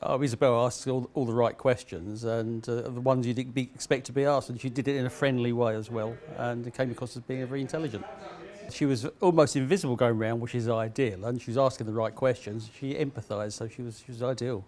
Oh, Isabel asked all the right questions and the ones you'd expect to be asked, and she did it in a friendly way as well, and it came across as being very intelligent. She was almost invisible going around, which is ideal, and she was asking the right questions. She empathised, so she was ideal.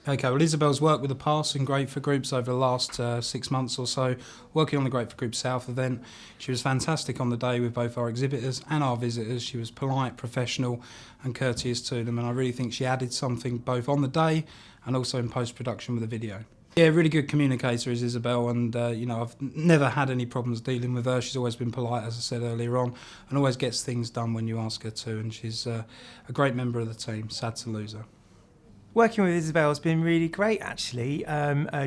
Okay, well, Isabel's worked with the past in Great for Groups over the last 6 months or so, working on the Great for Group South event. She was fantastic on the day with both our exhibitors and our visitors. She was polite, professional and courteous to them, and I really think she added something both on the day and also in post-production with the video. Yeah, really good communicator is Isabel, and I've never had any problems dealing with her. She's always been polite, as I said earlier on, and always gets things done when you ask her to, and she's a great member of the team. Sad to lose her. Working with Isabel has been really great, actually.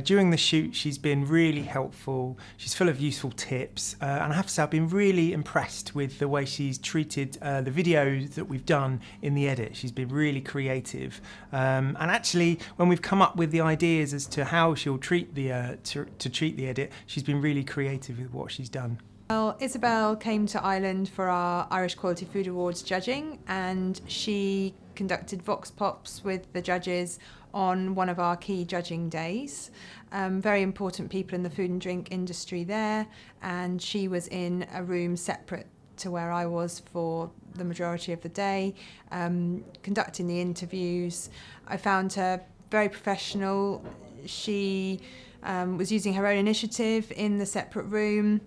During the shoot, she's been really helpful. She's full of useful tips. And I have to say, I've been really impressed with the way she's treated the videos that we've done in the edit. She's been really creative. And actually, when we've come up with the ideas as to how she'll treat the to treat the edit, she's been really creative with what she's done. Well, Isabel came to Ireland for our Irish Quality Food Awards judging, and she conducted Vox Pops with the judges on one of our key judging days. Very important people in the food and drink industry there, and she was in a room separate to where I was for the majority of the day, conducting the interviews. I found her very professional. She was using her own initiative in the separate room.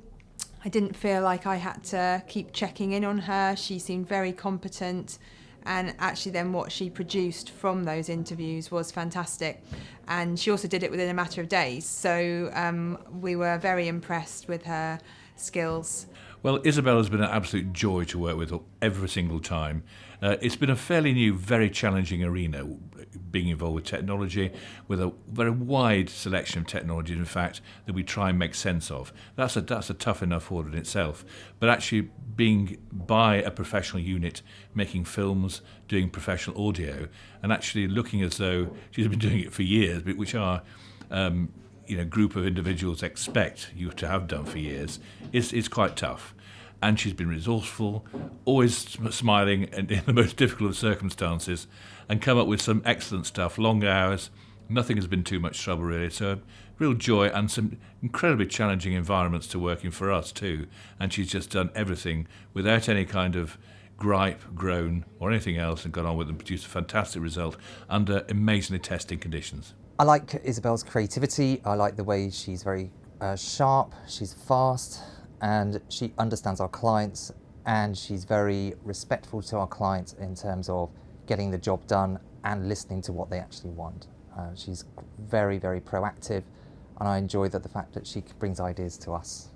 I didn't feel like I had to keep checking in on her. She seemed very competent, and actually then what she produced from those interviews was fantastic. And she also did it within a matter of days, so we were very impressed with her skills. Well, Isabel has been an absolute joy to work with every single time. It's been a fairly new, very challenging arena, being involved with technology, with a very wide selection of technologies, in fact, that we try and make sense of. That's a tough enough order in itself. But actually being by a professional unit, making films, doing professional audio, and actually looking as though she's been doing it for years, which our group of individuals expect you to have done for years, is quite tough. And she's been resourceful, always smiling and in the most difficult of circumstances, and come up with some excellent stuff, long hours. Nothing has been too much trouble, really. So real joy, and some incredibly challenging environments to work in for us too. And she's just done everything without any kind of gripe, groan or anything else, and got on with and produced a fantastic result under amazingly testing conditions. I like Isabel's creativity. I like the way she's very sharp, she's fast, and she understands our clients, and she's very respectful to our clients in terms of getting the job done and listening to what they actually want. She's very, very proactive, and I enjoy the fact that she brings ideas to us.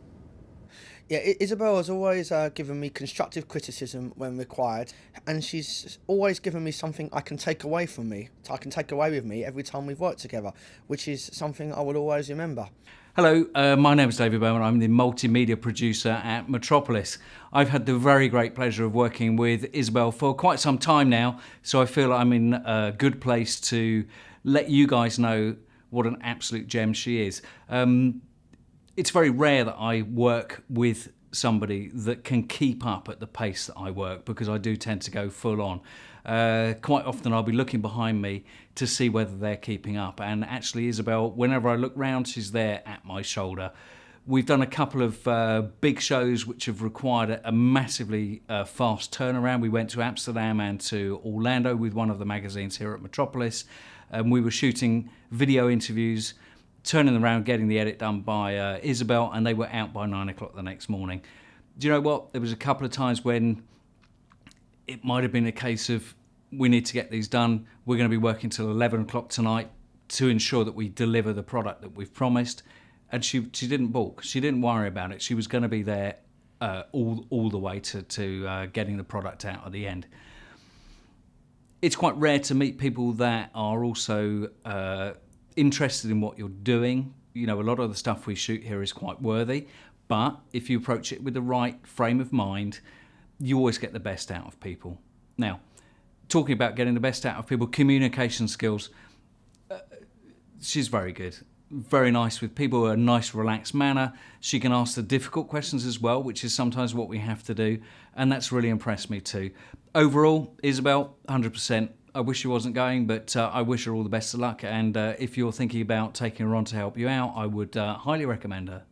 Yeah, Isabel has always given me constructive criticism when required, and she's always given me something I can take away with me every time we've worked together, which is something I will always remember. Hello, my name is David Bowman. I'm the multimedia producer at Metropolis. I've had the very great pleasure of working with Isabel for quite some time now, so I feel I'm in a good place to let you guys know what an absolute gem she is. It's very rare that I work with somebody that can keep up at the pace that I work, because I do tend to go full on. Quite often I'll be looking behind me to see whether they're keeping up, and actually Isabel, whenever I look round, she's there at my shoulder. We've done a couple of big shows which have required a massively fast turnaround. We went to Amsterdam and to Orlando with one of the magazines here at Metropolis, and we were shooting video interviews, turning them around, getting the edit done by Isabel, and they were out by 9 o'clock the next morning. Do you know what? There was a couple of times when it might have been a case of, we need to get these done. We're going to be working till 11 o'clock tonight to ensure that we deliver the product that we've promised. And she didn't balk. She didn't worry about it. She was going to be there all the way to getting the product out at the end. It's quite rare to meet people that are also interested in what you're doing. You know, a lot of the stuff we shoot here is quite worthy, but if you approach it with the right frame of mind, you always get the best out of people. Now, talking about getting the best out of people, communication skills, she's very good. Very nice with people, a nice relaxed manner. She can ask the difficult questions as well, which is sometimes what we have to do, and that's really impressed me too. Overall, Isabel, 100%. I wish she wasn't going, but I wish her all the best of luck. And if you're thinking about taking her on to help you out, I would highly recommend her.